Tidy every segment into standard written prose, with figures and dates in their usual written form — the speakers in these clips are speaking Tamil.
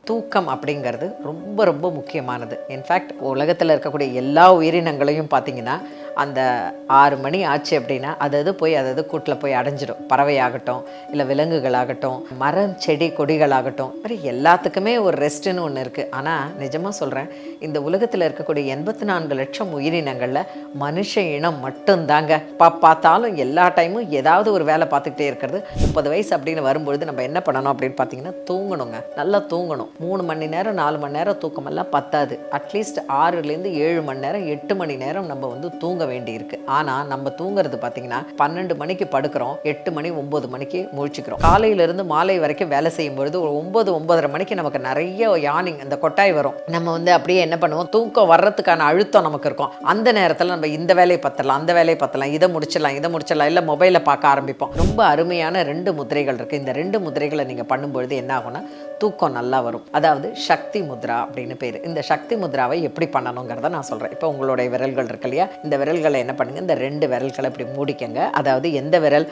தூக்கம் அப்படிங்கிறது ரொம்ப ரொம்ப முக்கியமானது. இன்ஃபேக்ட் உலகத்தில் இருக்கக்கூடிய எல்லா உயிரினங்களையும் பார்த்தீங்கன்னா, அந்த 6 மணி ஆச்சு அப்படின்னா, அது போய் அது கூட்டில் போய் அடைஞ்சிடும். பறவையாகட்டும், இல்லை விலங்குகளாகட்டும், மரம், செடி, கொடிகளாகட்டும், மாதிரி எல்லாத்துக்குமே ஒரு ரெஸ்ட்டுன்னு ஒன்று இருக்குது. ஆனால் நிஜமாக சொல்கிறேன், இந்த உலகத்தில் இருக்கக்கூடிய 84,00,000 உயிரினங்களில் மனுஷ இனம் மட்டும்தாங்க பார்த்தாலும் எல்லா டைமும் ஏதாவது ஒரு வேலை பார்த்துக்கிட்டே இருக்கிறது. 30 வயசு அப்படின்னு வரும்பொழுது நம்ம என்ன பண்ணணும் அப்படின்னு பார்த்தீங்கன்னா, தூங்கணுங்க. நல்லா தூங்கணும். 3 மணி நேரம் 4 மணி நேரம் தூக்கமெல்லாம் பத்தாது. அட்லீஸ்ட் 6லேருந்து 7 மணி நேரம் 8 மணி நேரம் நம்ம வந்து தூங்க வேண்டி இருக்கு. ஆனால் நம்ம தூங்குறது பார்த்தீங்கன்னா 12 மணிக்கு படுக்கிறோம், 8 மணி 9 மணிக்கு முழிச்சுக்கிறோம். காலையிலேருந்து மாலை வரைக்கும் வேலை செய்யும் பொழுது ஒரு 9 9:30 மணிக்கு நமக்கு நிறைய யானிங் அந்த கொட்டாய் வரும். நம்ம வந்து அப்படியே என்ன பண்ணுவோம், தூக்கம் வர்றதுக்கான அழுத்தம் நமக்கு இருக்கும். அந்த நேரத்தில் நம்ம இந்த வேலையை பத்தலாம், அந்த வேலையை பத்தலாம், இதை முடிச்சிடலாம், இல்லை மொபைலை பார்க்க ஆரம்பிப்போம். ரொம்ப அருமையான 2 முதிரைகள் இருக்குது. இந்த 2 முதிரைகளை நீங்கள் பண்ணும்பொழுது என்ன ஆகும்னா தூக்கம் நல்லா வரும். அதாவது சக்தி முத்ரா அப்படின்னு பேர். இந்த சக்தி முத்ராவை எப்படி பண்ணணுங்கிறத நான் சொல்கிறேன். இப்போ உங்களுடைய விரல்கள் இருக்கு இல்லையா, இந்த விரல்களை என்ன பண்ணுங்க, இந்த 2 விரல்களை இப்படி மூடிக்கங்க. அதாவது எந்த விரல்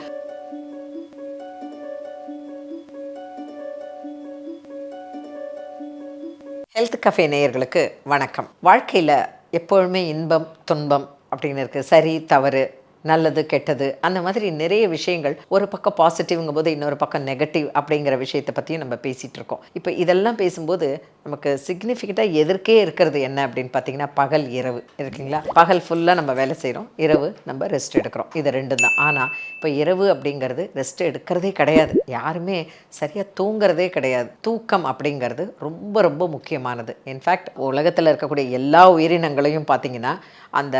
ஹெல்த் கஃபே நேயர்களுக்கு வணக்கம். வாழ்க்கையில் எப்பொழுதுமே இன்பம் துன்பம் அப்படின்னு இருக்குது. சரி தவறு, நல்லது கெட்டது, அந்த மாதிரி நிறைய விஷயங்கள். ஒரு பக்கம் பாசிட்டிவ்ங்கும் போது இன்னொரு பக்கம் நெகட்டிவ் அப்படிங்கிற விஷயத்தை பற்றியும் நம்ம பேசிகிட்டு இருக்கோம். இப்போ இதெல்லாம் பேசும்போது நமக்கு சிக்னிஃபிகண்ட்டாக எதிர்க்கே இருக்கிறது என்ன அப்படின்னு பார்த்தீங்கன்னா, பகல் இரவு இருக்குங்களா. பகல் ஃபுல்லாக நம்ம வேலை செய்கிறோம், இரவு நம்ம ரெஸ்ட் எடுக்கிறோம். இது 2 தான். ஆனால் இப்போ இரவு அப்படிங்கிறது ரெஸ்ட் எடுக்கிறதே கிடையாது. யாருமே சரியாக தூங்குறதே கிடையாது. தூக்கம் அப்படிங்கிறது ரொம்ப ரொம்ப முக்கியமானது. இன்ஃபேக்ட் உலகத்தில் இருக்கக்கூடிய எல்லா உயிரினங்களையும் பார்த்தீங்கன்னா, அந்த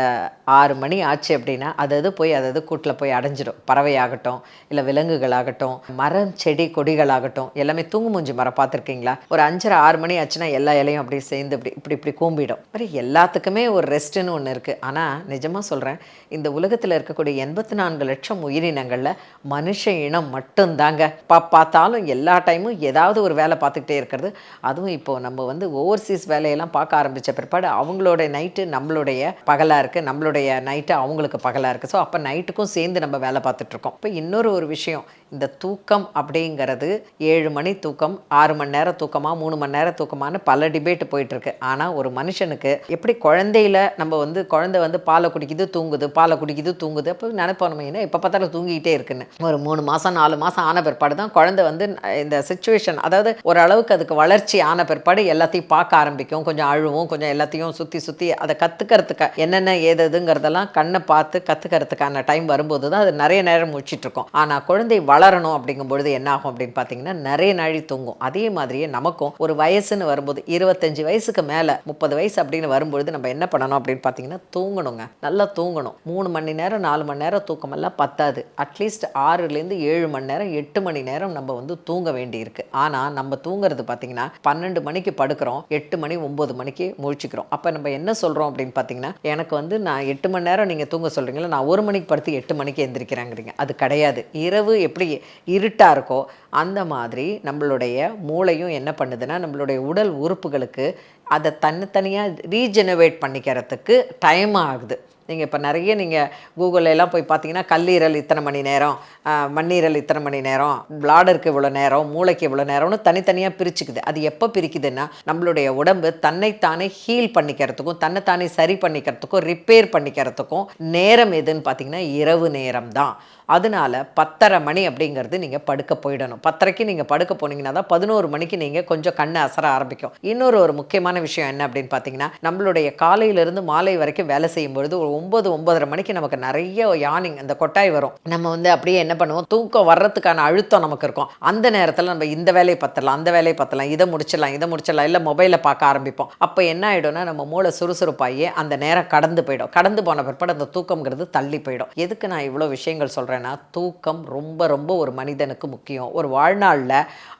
6 மணி ஆச்சு அப்படின்னா அது போய் அது கூட்டில் போய் அடைஞ்சிடும். பறவையாகட்டும், இல்லை விலங்குகளாகட்டும், மரம், செடி, கொடிகளாகட்டும், எல்லாமே தூங்கு மூஞ்சி மரம் பார்த்துருக்கீங்களா? ஒரு 5:30 6 மணி ஆச்சுன்னா எல்லா இலையும் அப்படியே சேர்ந்து இப்படி கூம்பிடும். மாதிரி எல்லாத்துக்குமே ஒரு ரெஸ்ட்டுன்னு ஒன்று இருக்குது. ஆனால் நிஜமாக சொல்கிறேன், இந்த உலகத்தில் இருக்கக்கூடிய 84,00,000 உயிரினங்களில் மனுஷ இனம் மட்டும்தாங்க பார்த்தாலும் எல்லா டைமும் ஏதாவது ஒரு வேலை பார்த்துக்கிட்டே இருக்கிறது. அதுவும் இப்போது நம்ம வந்து ஓவர்சீஸ் வேலையெல்லாம் பார்க்க ஆரம்பித்த பிற்பாடு அவங்களோட நைட்டு நம்மளுடைய பகலாக இருக்குது, நம்மளுடைய நைட்டு அவங்களுக்கு பகலாக இருக்குது. ஸோ அப்போ நைட்டுக்கும் சேர்ந்து நம்ம வேலை பார்த்துட்ருக்கோம். இப்போ இன்னொரு ஒரு விஷயம், இந்த தூக்கம் அப்படிங்கிறது 7 மணி தூக்கம், 6 மணி நேரம் தூக்கமாக, 3 மணி நேரம் தூக்கமானு பல டிபேட் போயிட்டுருக்கு. ஆனால் ஒரு மனுஷனுக்கு எப்படி குழந்தையில் நம்ம வந்து குழந்தை வந்து பாலை குடிக்குது தூங்குது, பாலை குடிக்குது தூங்குது, அப்போ நினைப்போம் நம்ம என்ன எப்போ பார்த்தாலும் தூங்கிக்கிட்டே இருக்குன்னு. ஒரு 3 மாதம் 4 மாதம் ஆன பிற்பாடு தான் குழந்தை வந்து இந்த சிச்சுவேஷன், அதாவது ஓரளவுக்கு அதுக்கு வளர்ச்சி ஆன பிற்பாடு எல்லாத்தையும் பார்க்க ஆரம்பிக்கும், கொஞ்சம் அழுவும், கொஞ்சம் எல்லாத்தையும் சுற்றி அதை கற்றுக்கிறதுக்கு என்னென்ன ஏதுங்கிறதெல்லாம் கண்ணை பார்த்து கற்றுக்கிறதுக்கான டைம் வரும்போது தான் அது நிறைய நேரம் முடிச்சிட்ருக்கோம். ஆனால் குழந்தை வளரணும் அப்படிங்கும்பொழுது என்ன ஆகும் அப்படின்னு பார்த்தீங்கன்னா, நிறைய நாழி தூங்கும். அதே மாதிரியே நமக்கும் ஒரு வயசுன்னு வரும்போது 25 வயசுக்கு மேலே 30 வயசு அப்படின்னு வரும்பொழுது நம்ம என்ன பண்ணணும் அப்படின்னு பார்த்தீங்கன்னா, தூங்கணுங்க. நல்லா தூங்கணும். 3 மணி நேரம் 4 மணி நேரம் தூக்கமெல்லாம் பத்தாது. அட்லீஸ்ட் 6லேருந்து 7 மணி நேரம் 8 மணி நேரம் நம்ம வந்து தூங்க வேண்டி இருக்கு. ஆனால் நம்ம தூங்குறது பார்த்தீங்கன்னா 12 மணிக்கு படுக்கிறோம், 8 மணி 9 மணிக்கு முழிச்சுக்கிறோம். அப்போ நம்ம என்ன சொல்கிறோம் அப்படின்னு பார்த்தீங்கன்னா, எனக்கு வந்து நான் 8 மணி நேரம் நீங்கள் தூங்க சொல்கிறீங்களா, நான் 1 மணிக்கு படுத்து 8 மணிக்கு எந்திரிக்கிறேங்கிறீங்க. அது கிடையாது. இரவு எப்படி இருட்டாக இருக்கோ அந்த மாதிரி நம்மளுடைய மூளையும் என்ன பண்ணுதுன்னா, நம்மளுடைய உடல் உறுப்புகளுக்கு அதை தனித்தனியாக ரீஜெனரேட் பண்ணிக்கிறதுக்கு டைம் ஆகுது. நீங்கள் இப்போ நிறைய நீங்கள் கூகுளெல்லாம் போய் பார்த்தீங்கன்னா, கல்லீரல் இத்தனை மணி நேரம், மண்ணீரல் இத்தனை மணி நேரம், பிளாடருக்கு இவ்வளோ நேரம், மூளைக்கு இவ்வளோ நேரம்னு தனித்தனியாக பிரிச்சுக்குது. அது எப்போ பிரிக்குதுன்னா, நம்மளுடைய உடம்பு தன்னைத்தானே ஹீல் பண்ணிக்கிறதுக்கும், தன்னைத்தானே சரி பண்ணிக்கிறதுக்கும், ரிப்பேர் பண்ணிக்கிறதுக்கும் நேரம் எதுன்னு பார்த்தீங்கன்னா இரவு நேரம் தான். அதனால 10:30 மணி அப்படிங்கிறது நீங்கள் படுக்க போயிடணும். 10:30க்கு நீங்கள் படுக்க போனீங்கன்னா தான் 11 மணிக்கு நீங்கள் கொஞ்சம் கண்ணை அசர ஆரம்பிக்கும். இன்னொரு முக்கியமான விஷயம் என்ன அப்படின்னு பார்த்தீங்கன்னா, நம்மளுடைய காலையிலேருந்து மாலை வரைக்கும் வேலை செய்யும்பொழுது ஒரு 9 9:30 மணிக்கு நமக்கு நிறைய யானிங் அந்த கொட்டாய் வரும். நம்ம வந்து அப்படியே என்ன பண்ணுவோம், தூக்கம் வர்றதுக்கான அழுத்தம் நமக்கு இருக்கும். அந்த நேரத்தில் நம்ம இந்த வேலையை பத்தலாம், அந்த வேலையை பத்தலாம், இதை முடிச்சிடலாம், இல்லை மொபைலை பார்க்க ஆரம்பிப்போம். அப்போ என்ன ஆகிடும்னா, நம்ம மூளை சுறுசுறுப்பாகி அந்த நேரம் கடந்து போயிடும். கடந்து போன பிற்பாடு அந்த தூக்கம்ங்கிறது தள்ளி போயிடும். எதுக்கு நான் இவ்வளோ விஷயங்கள் சொல்கிறேன்? தூக்கம் ரொம்ப ரொம்ப ஒரு மனிதனுக்கு முக்கியம். ஒரு வாழ்நாளில்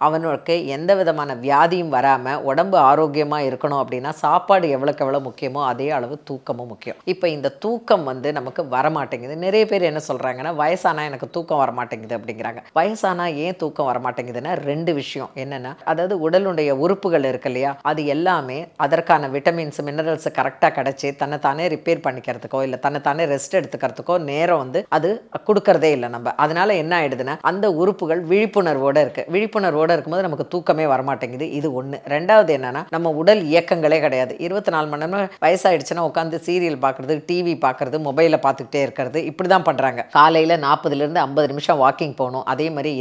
அவனுக்கு எந்த விதமான வியாதியும் வராமல் உடம்பு ஆரோக்கியமாக இருக்கணும் அப்படின்னா சாப்பாடு எவ்வளோக்கு எவ்வளோ முக்கியமோ அதே அளவு தூக்கமும் முக்கியம். இப்போ இந்த தூக்கம் வந்து நமக்கு வரமாட்டேங்குது. நிறைய பேர் என்ன சொல்கிறாங்கன்னா, வயசானா எனக்கு தூக்கம் வரமாட்டேங்குது அப்படிங்கிறாங்க. வயசானா ஏன் தூக்கம் வரமாட்டேங்குதுன்னா 2 விஷயம் என்னென்னா, அதாவது உடலுடைய உறுப்புகள் இருக்கு இல்லையா, அது எல்லாமே அதற்கான விட்டமின்ஸ் மினரல்ஸ் கரெக்டாக கிடச்சி தன்னைத்தானே ரிப்பேர் பண்ணிக்கிறதுக்கோ இல்லை தன்னைத்தானே ரெஸ்ட் எடுத்துக்கிறதுக்கோ நேரம் வந்து அது கொடுக்கறதே பண்ணுறதே இல்லை நம்ம. அதனால என்ன ஆயிடுதுன்னா அந்த உறுப்புகள் விழிப்புணர்வோடு இருக்குது. விழிப்புணர்வோடு இருக்கும்போது நமக்கு தூக்கமே வரமாட்டேங்குது. இது ஒன்று. ரெண்டாவது என்னன்னா, நம்ம உடல் இயக்கங்களே கிடையாது. 24 மணி நேரம் வயசாயிடுச்சுன்னா உட்காந்து சீரியல் பார்க்குறது, டிவி பார்க்குறது, மொபைலை பார்த்துக்கிட்டே இருக்கிறது, இப்படி தான் பண்ணுறாங்க. காலையில் 40லேருந்து 50 நிமிஷம் வாக்கிங் போகணும். அதே மாதிரி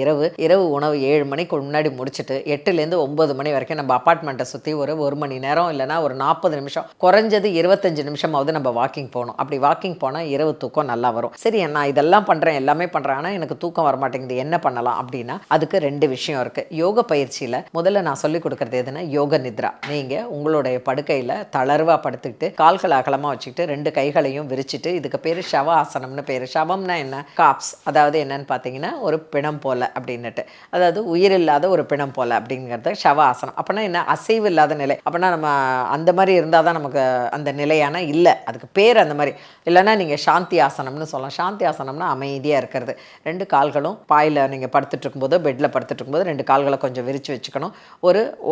இரவு உணவு 7 மணிக்கு முன்னாடி முடிச்சுட்டு 8லேருந்து 9 மணி வரைக்கும் நம்ம அப்பார்ட்மெண்ட்டை சுற்றி ஒரு மணி நேரம் இல்லைனா ஒரு 40 நிமிஷம், குறைஞ்சது 25 நிமிஷமாவது நம்ம வாக்கிங் போகணும். அப்படி வாக்கிங் போனால் இரவு தூக்கம் நல்லா வரும். சரி, நான் இதெல்லாம் பண்ணுறேன், எல்லாமே பண்ணுறேன், ஆனால் எனக்கு தூக்கம் வரமாட்டேங்குது, என்ன பண்ணலாம் அப்படின்னா அதுக்கு 2 விஷயம் இருக்குது. யோக பயிற்சியில் முதல்ல நான் சொல்லிக் கொடுக்குறது எதுனா யோக நித்ரா. நீங்கள் உங்களுடைய படுக்கையில் தளர்வாக படுத்துக்கிட்டு கால்கள் அகலமாக வச்சுக்கிட்டு 2 கைகளையும் விரிச்சிட்டு, இதுக்கு பேர் ஷவ ஆசனம்னு பேர். ஷவம்னா என்ன? காப்ஸ், அதாவது என்னன்னு பார்த்தீங்கன்னா ஒரு பிணம் போல அப்படின்னுட்டு, அதாவது உயிரில்லாத ஒரு பிணம் போல அப்படிங்கிறது ஷவ ஆசனம். அப்படின்னா என்ன? அசைவு இல்லாத நிலை. அப்படின்னா நம்ம அந்த மாதிரி இருந்தால் தான் நமக்கு அந்த நிலையான இல்லை, அதுக்கு பேர் அந்த மாதிரி. இல்லைன்னா நீங்கள் சாந்தி ஆசனம்னு சொல்லலாம். சாந்தி ஆசனம்னா அமைதியாக இருக்கிறது. 2 கால்களும் பாயில் நீங்கள் படுத்துட்டு இருக்கும்போது, பெட்டில் படுத்துட்டு இருக்கும்போது 2 கால்களை கொஞ்சம் விரித்து வச்சுக்கணும்.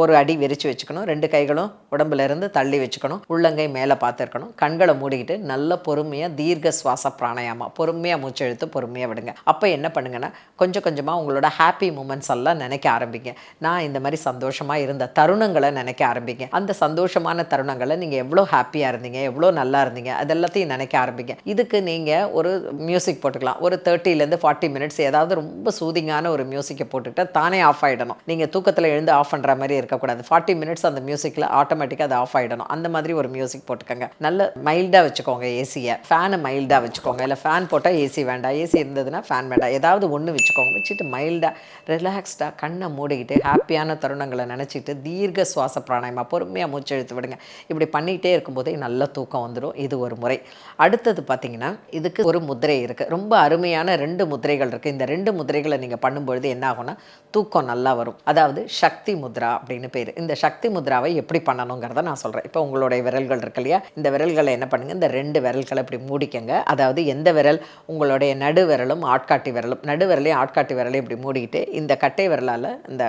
ஒரு அடி விரித்து வச்சுக்கணும். 2 கைகளும் உடம்புல இருந்து தள்ளி வச்சுக்கணும். உள்ளங்கை மேலே பார்த்துருக்கணும். கண்களை மூடிக்கிட்டு நல்ல பொறுமையாக தீர்க்க சுவாச பிராணாயாமா, பொறுமையாக மூச்சு இழுத்து பொறுமையாக விடுங்க. அப்போ என்ன பண்ணுங்கன்னா, கொஞ்சம் கொஞ்சமாக உங்களோட ஹாப்பி மூமெண்ட்ஸ் எல்லாம் நினைக்க ஆரம்பிங்க. நான் இந்த மாதிரி சந்தோஷமாக இருந்த தருணங்களை நினைக்க ஆரம்பிங்க. அந்த சந்தோஷமான தருணங்களை நீங்கள் எவ்வளோ ஹாப்பியாக இருந்தீங்க, எவ்வளோ நல்லா இருந்தீங்க, அதெல்லாத்தையும் நினைக்க ஆரம்பிங்க. இதுக்கு நீங்கள் ஒரு மியூசிக் போட்டுக்கலாம். ஒரு 30லேருந்து 40 மினிட்ஸ் ஏதாவது ரொம்ப சூதிங்கான ஒரு மியூசிக்கை போட்டுக்கிட்டால் தானே ஆஃப் ஆகிடணும். நீங்கள் தூக்கத்தில் எழுந்து ஆஃப் பண்ணுற மாதிரி இருக்கக்கூடாது. 40 மினிட்ஸ் அந்த மியூசிக்கில் ஆட்டோமேட்டிக்காக அது ஆஃப் ஆகிடணும். அந்த மாதிரி ஒரு மியூசிக் போட்டுக்கோங்க. நல்ல மைல்டாக வச்சுக்கோங்க ஏசியை. ஃபேனை மைல்டாக வச்சுக்கோங்க. இல்லை ஃபேன் போட்டால் ஏசி வேண்டாம், ஏசி இருந்ததுன்னா ஃபேன் வேண்டாம், ஏதாவது ஒன்று வச்சுக்கோங்க. வச்சுட்டு மைல்டாக ரிலாக்ஸ்டாக கண்ணை மூடிக்கிட்டு ஹாப்பியான தருணங்களை நினச்சிட்டு தீர்க்க சுவாச பிராணாயமா பொறுமையாக மூச்சு இழுத்து விடுங்க. இப்படி பண்ணிகிட்டே இருக்கும்போதே நல்ல தூக்கம் வந்துடும். இது ஒரு முறை. அடுத்தது பார்த்திங்கன்னா, இதுக்கு ஒரு முதிரை இருக்குது. ரொம்ப அருமையான 2 முதிரைகள் இருக்குது. இந்த 2 முதிரைகளை நீங்கள் பண்ணும்பொழுது என்ன ஆகும்னா தூக்கம் நல்லா வரும். அதாவது சக்தி முத்ரா அப்படின்னு பேர். இந்த சக்தி முத்ராவை எப்படி பண்ணணுங்கிறத நான் சொல்கிறேன். இப்போ உங்களுடைய விரல்கள் இருக்கு இல்லையா, இந்த விரல்களை என்ன பண்ணுங்கள், இந்த 2 விரல்களை இப்படி மூடிக்கங்க. அதாவது எந்த விரல்? உங்களுடைய நடு விரலும் ஆட்காட்டி விரலும். நடு விரலையும் ஆட்காட்டி விரலையும் இப்படி மூடிக்கிட்டு இந்த கட்டை விரலால் இந்த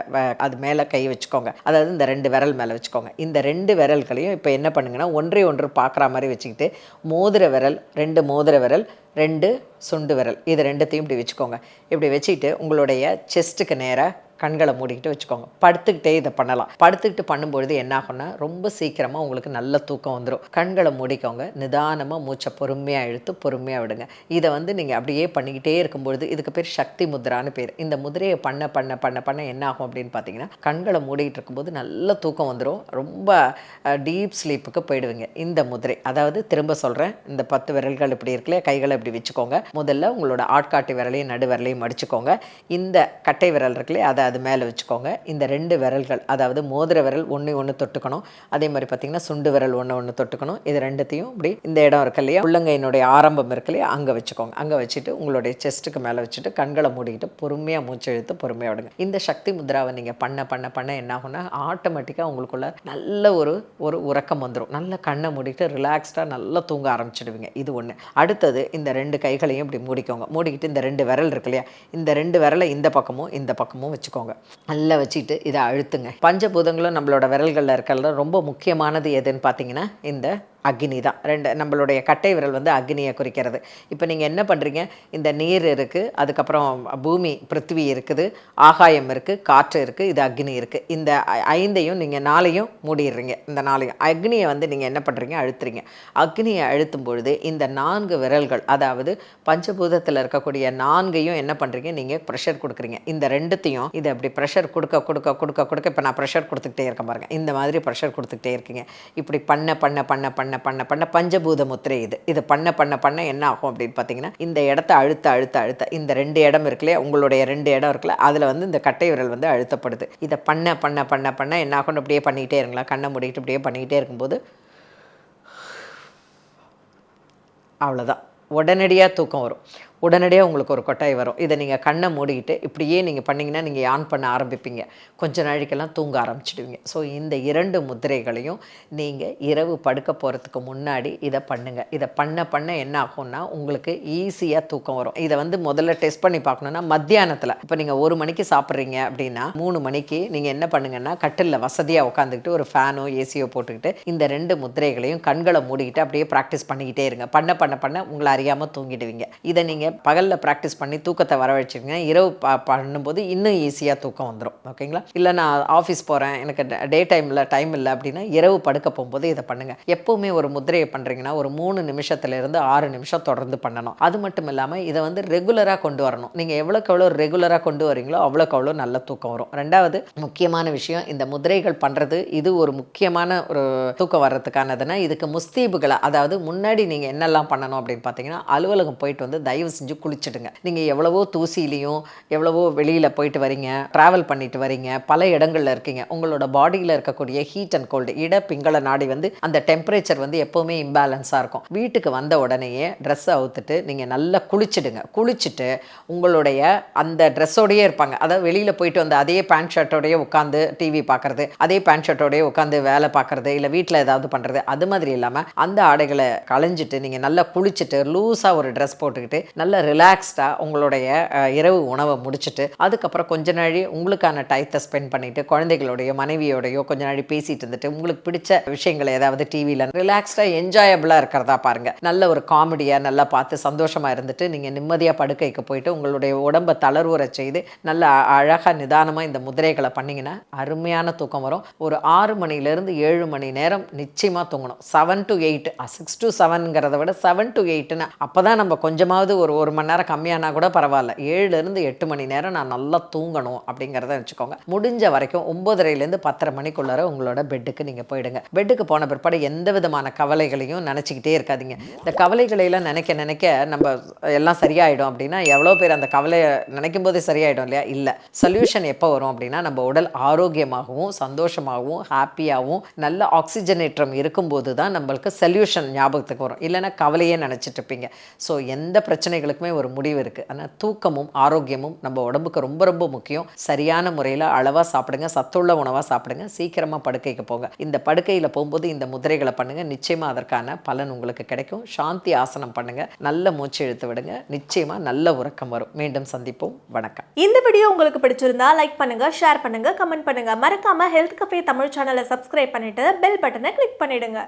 அது மேலே கை வச்சுக்கோங்க. அதாவது இந்த 2 விரல் மேலே வச்சுக்கோங்க. இந்த 2 விரல்களையும் இப்போ என்ன பண்ணுங்கன்னா ஒன்றை ஒன்று பார்க்குற மாதிரி வச்சுக்கிட்டு மோதிர விரல், 2 மோதிர விரல், 2 சுண்டு விரல், இது 2த்தையும் இப்படி வச்சுக்கோங்க. இப்படி வச்சுக்கிட்டு உங்களுடைய செஸ்ட்டுக்கு நேராக கண்களை மூடிக்கிட்டு வச்சுக்கோங்க. படுத்துக்கிட்டே இதை பண்ணலாம். படுத்துக்கிட்டு பண்ணும்பொழுது என்ன ஆகும்னா ரொம்ப சீக்கிரமாக உங்களுக்கு நல்ல தூக்கம் வந்துடும். கண்களை மூடிக்கோங்க. நிதானமாக மூச்சை பொறுமையாக இழுத்து பொறுமையாக விடுங்க. இதை நீங்கள் அப்படியே பண்ணிக்கிட்டே இருக்கும்பொழுது இதுக்கு பேர் சக்தி முத்ரான்னு பேர். இந்த முதிரையை பண்ண பண்ண பண்ண பண்ண என்ன ஆகும் அப்படின்னு பார்த்தீங்கன்னா, கண்களை மூடிக்கிட்டு இருக்கும்போது நல்ல தூக்கம் வந்துடும். ரொம்ப டீப் ஸ்லீப்புக்கு போயிடுவீங்க. இந்த முதிரை, அதாவது திரும்ப சொல்கிறேன், இந்த 10 விரல்கள் இப்படி இருக்குல்லையே, கைகளை இப்படி வச்சுக்கோங்க. முதல்ல உங்களோட ஆட்காட்டி விரலையும் நடு விரலையும் மடிச்சுக்கோங்க. இந்த கட்டை விரல் இருக்குல்லையே, அதை அது மேலே வச்சுக்கோங்க. இந்த 2 விரல்கள், அதாவது மோதிர விரல் ஒன்று தொட்டுக்கணும். அதே மாதிரி பார்த்தீங்கன்னா சுண்டு விரல் ஒன்று தொட்டுக்கணும். இது 2த்தையும் இப்படி இந்த இடம் இருக்கு இல்லையா, உள்ளங்கையினுடைய ஆரம்பம் இருக்கு இல்லையா, அங்கே வச்சுக்கோங்க. அங்கே வச்சுட்டு உங்களுடைய செஸ்ட்டுக்கு மேலே வச்சுட்டு கண்களை மூடிக்கிட்டு பொறுமையாக மூச்சு இழுத்து பொறுமையாக விடுங்க. இந்த சக்தி முத்ராவை நீங்கள் பண்ண பண்ண பண்ண என்ன ஆகும்னா ஆட்டோமேட்டிக்காக உங்களுக்குள்ள நல்ல ஒரு உறக்கம் வந்துடும். நல்ல கண்ணை மூடிக்கிட்டு ரிலாக்ஸ்டாக நல்லா தூங்க ஆரம்பிச்சிடுவீங்க. இது ஒன்று. அடுத்தது இந்த 2 கைகளையும் இப்படி மூடிக்கோங்க. மூடிக்கிட்டு இந்த 2 விரல் இருக்கு இல்லையா, இந்த 2 விரலை இந்த பக்கமும் இந்த பக்கமும் வச்சுக்கோங்க. நல்லா வச்சுட்டு இதை அழுத்துங்க. பஞ்சபூதங்களும் நம்மளோட விரல்களில் இருக்கிறது ரொம்ப முக்கியமானது எதுன்னு பார்த்தீங்கன்னா இந்த அக்னி தான். நம்மளுடைய கட்டை விரல் அக்னியை குறிக்கிறது. இப்போ நீங்கள் என்ன பண்ணுறீங்க, இந்த நீர் இருக்குது, அதுக்கப்புறம் பூமி பிருத்திவி இருக்குது, ஆகாயம் இருக்குது, காற்று இருக்குது, இது அக்னி இருக்குது. இந்த 5ஐயும் நீங்கள் 4ஐயும் மூடிடுறீங்க. இந்த 4ஐயும் அக்னியை நீங்கள் என்ன பண்ணுறீங்க, அழுத்துறீங்க. அக்னியை அழுத்தும் பொழுது இந்த 4 விரல்கள், அதாவது பஞ்சபூதத்தில் இருக்கக்கூடிய 4ஐயும் என்ன பண்ணுறீங்க, நீங்கள் ப்ரெஷர் கொடுக்குறீங்க. இந்த 2த்தையும் இதை அப்படி ப்ரெஷர் கொடுக்க கொடுக்க கொடுக்க கொடுக்க இப்போ நான் ப்ரெஷர் கொடுத்துக்கிட்டே இருக்கேன் பாருங்கள், இந்த மாதிரி ப்ரெஷர் கொடுத்துக்கிட்டே இருக்கீங்க. இப்படி பண்ண பண்ண பண்ண பண்ண பண்ண பண்ண பஞ்சபூத முத்திரை இது பண்ண பண்ண பண்ண என்ன ஆகும் அப்படின்னு பார்த்தீங்கன்னா, இந்த இடத்த அழுத்த அழுத்த அழுத்த இந்த 2 இடம் இருக்குல்லையா, உங்களுடைய 2 இடம் இருக்குல்ல, அதில் இந்த கட்டை விரல் அழுத்தப்படுது. இதை பண்ண பண்ண பண்ண பண்ண என்ன ஆகும், அப்படியே பண்ணிக்கிட்டே இருங்களா, கண்ணை மூடிக்கிட்டு இப்படியே பண்ணிக்கிட்டே இருக்கும்போது அவ்வளோதான், உடனடியாக தூக்கம் வரும். உடனடியாக உங்களுக்கு ஒரு கொட்டாய் வரும். இதை நீங்கள் கண்ணை மூடிக்கிட்டு இப்படியே நீங்கள் பண்ணிங்கன்னா நீங்கள் யான் பண்ண ஆரம்பிப்பீங்க. கொஞ்ச நாளைக்கெல்லாம் தூங்க ஆரம்பிச்சிடுவீங்க. ஸோ இந்த 2 முத்திரைகளையும் நீங்கள் இரவு படுக்க போகிறதுக்கு முன்னாடி இதை பண்ணுங்கள். இதை பண்ண பண்ண என்ன ஆகும்னா உங்களுக்கு ஈஸியாக தூக்கம் வரும். இதை முதல்ல டெஸ்ட் பண்ணி பார்க்கணுன்னா மத்தியானத்தில், இப்போ நீங்கள் 1 மணிக்கு சாப்பிட்றீங்க அப்படின்னா 3 மணிக்கு நீங்கள் என்ன பண்ணுங்கன்னா கட்டிலில் வசதியாக உட்காந்துக்கிட்டு ஒரு ஃபேனோ ஏசியோ போட்டுக்கிட்டு இந்த 2 முத்திரைகளையும் கண்களை மூடிக்கிட்டு அப்படியே ப்ராக்டிஸ் பண்ணிக்கிட்டே இருங்க. பண்ண பண்ண பண்ண உங்களை அறியாமல் தூங்கிடுவீங்க. இதை நீங்கள் நீங்கள் பகலில் ப்ராக்டிஸ் பண்ணி தூக்கத்தை வரவழைச்சிங்க. இரவு பண்ணும்போது இன்னும் ஈஸியாக தூக்கம் வந்துடும். ஓகேங்களா? இல்லை நான் ஆஃபீஸ் போகிறேன், எனக்கு டே டைம் இல்லை அப்படின்னா இரவு படுக்க போகும்போது இதை பண்ணுங்கள். எப்போவுமே ஒரு முத்திரையை பண்ணுறீங்கன்னா ஒரு 3 நிமிஷத்துலேருந்து 6 நிமிஷம் தொடர்ந்து பண்ணணும். அது மட்டும் இல்லாமல் இதை வந்து ரெகுலராக கொண்டு வரணும். நீங்கள் எவ்வளோக்கு எவ்வளோ ரெகுலராக கொண்டு வரீங்களோ அவ்வளோக்கு அவ்வளோ நல்ல தூக்கம் வரும். 2வது முக்கியமான விஷயம், இந்த முதிரைகள் பண்ணுறது இது ஒரு முக்கியமான ஒரு தூக்கம் வர்றதுக்கானதுன்னா இதுக்கு முஸ்தீபுகளை, அதாவது முன்னாடி நீங்கள் என்னெல்லாம் பண்ணணும் அப்படின்னு பார்த்தீங்கன்னா, அலுவலகம் போயிட்டு வந்து தயவு செஞ்சு குளிச்சுடுங்க. நீங்கள் எவ்வளவோ தூசிலையும் எவ்வளவோ வெளியில் போயிட்டு வரீங்க, ட்ராவல் பண்ணிட்டு வரீங்க, பல இடங்களில் இருக்கீங்க. உங்களோட பாடியில் இருக்கக்கூடிய ஹீட் அண்ட் கோல்டு பிங்கள நாடி வந்து அந்த டெம்பரேச்சர் வந்து எப்போவுமே இம்பேலன்ஸாக இருக்கும். வீட்டுக்கு வந்த உடனேயே ட்ரெஸ்ஸை அவுத்துட்டு நீங்கள் நல்லா குளிச்சுடுங்க. குளிச்சுட்டு உங்களுடைய அந்த ட்ரெஸ்ஸோடையே இருப்பாங்க. அதாவது வெளியில் போயிட்டு வந்து அதே பேண்ட் ஷர்ட்டோடையே உட்காந்து டிவி பார்க்குறது, அதே பேண்ட் ஷர்ட்டோடையே உட்காந்து வேலை பார்க்குறது, இல்லை வீட்டில் ஏதாவது பண்ணுறது, அது மாதிரி இல்லாமல் அந்த ஆடைகளை களைஞ்சிட்டு நீங்கள் நல்லா குளிச்சுட்டு லூஸாக ஒரு ட்ரெஸ் போட்டுக்கிட்டு நல்லா ரிலாக்ஸ்டாக உங்களுடைய இரவு உணவை முடிச்சுட்டு அதுக்கப்புறம் கொஞ்ச நாள் உங்களுக்கான டயத்தை ஸ்பெண்ட் பண்ணிவிட்டு குழந்தைகளோடையோ மனைவியோடையோ கொஞ்ச நாள் பேசிட்டு இருந்துட்டு உங்களுக்கு பிடிச்ச விஷயங்களை ஏதாவது டிவியில் ரிலாக்ஸ்டாக என்ஜாயபிளாக இருக்கிறதா பாருங்கள். நல்ல ஒரு காமெடியாக நல்லா பார்த்து சந்தோஷமாக இருந்துட்டு நீங்கள் நிம்மதியாக படுக்கைக்கு போயிட்டு உங்களுடைய உடம்பை தளர்வுற செய்து நல்ல அழகாக நிதானமாக இந்த முதிரைகளை பண்ணிங்கன்னா அருமையான தூக்கம் வரும். ஒரு 6 மணிலேருந்து 7 மணி நேரம் நிச்சயமாக தூங்கணும். 7 to 8, 6 to 7ங்கிறத விட 7 to 8ன்னு அப்போ தான் நம்ம கொஞ்சமாவது ஒரு மணி நேரம் கம்மியானா கூட பரவாயில்ல. 7லேருந்து 8 மணி நேரம் நான் நல்லா தூங்கணும் அப்படிங்கிறத வச்சுக்கோங்க. முடிஞ்ச வரைக்கும் 9:30லேருந்து 10:30 மணிக்குள்ளார உங்களோட பெட்டுக்கு நீங்கள் போயிடுங்க. பெட்டுக்கு போன பிற்பாடு எந்த விதமான கவலைகளையும் நினச்சிக்கிட்டே இருக்காதீங்க. இந்த கவலைகளையெல்லாம் நினைக்க நம்ம எல்லாம் சரியாயிடும் அப்படின்னா எவ்வளோ பேர் அந்த கவலையை நினைக்கும் போதே சரியாயிடும் இல்லையா? இல்லை. சொல்யூஷன் எப்போ வரும் அப்படின்னா நம்ம உடல் ஆரோக்கியமாகவும் சந்தோஷமாகவும் ஹாப்பியாகவும் நல்ல ஆக்சிஜனேற்றம் இருக்கும்போது தான் நம்மளுக்கு சொல்யூஷன் ஞாபகத்துக்கு வரும். இல்லைன்னா கவலையே நினச்சிட்டு இருப்பீங்க. ஸோ எந்த பிரச்சனைகளுக்குமே ஒரு முடிவு இருக்குது. ஆனால் தூக்கமும் ஆரோக்கியமும் நம்ம உடம்புக்கு ரொம்ப ரொம்ப முக்கியம். சரியான முறையில் அளவாக சாப்பிடுங்க, சத்துள்ள உணவாக சாப்பிடுங்க, சீக்கிரமாக படுக்கைக்கு போங்க. இந்த படுக்கையில் போகும்போது இந்த முதிரைகளை பண்ணுங்கள். நிச்சயமாக அதற்கான பலன் உங்களுக்கு கிடைக்கும். சாந்தி ஆசனம் பண்ணுங்கள், நல்ல மூச்சு இழுத்து விடுங்க, நிச்சயமாக நல்ல உறக்கம் வரும். மீண்டும் சந்திப்போம். வணக்கம். இந்த வீடியோ உங்களுக்கு பிடிச்சிருந்தா லைக் பண்ணுங்க, ஷேர் பண்ணுங்க, கமெண்ட் பண்ணுங்க. மறக்காம ஹெல்த் கஃபே தமிழ் சேனலை சப்ஸ்கிரைப் பண்ணிட்டு பெல் பட்டனை கிளிக் பண்ணிடுங்க.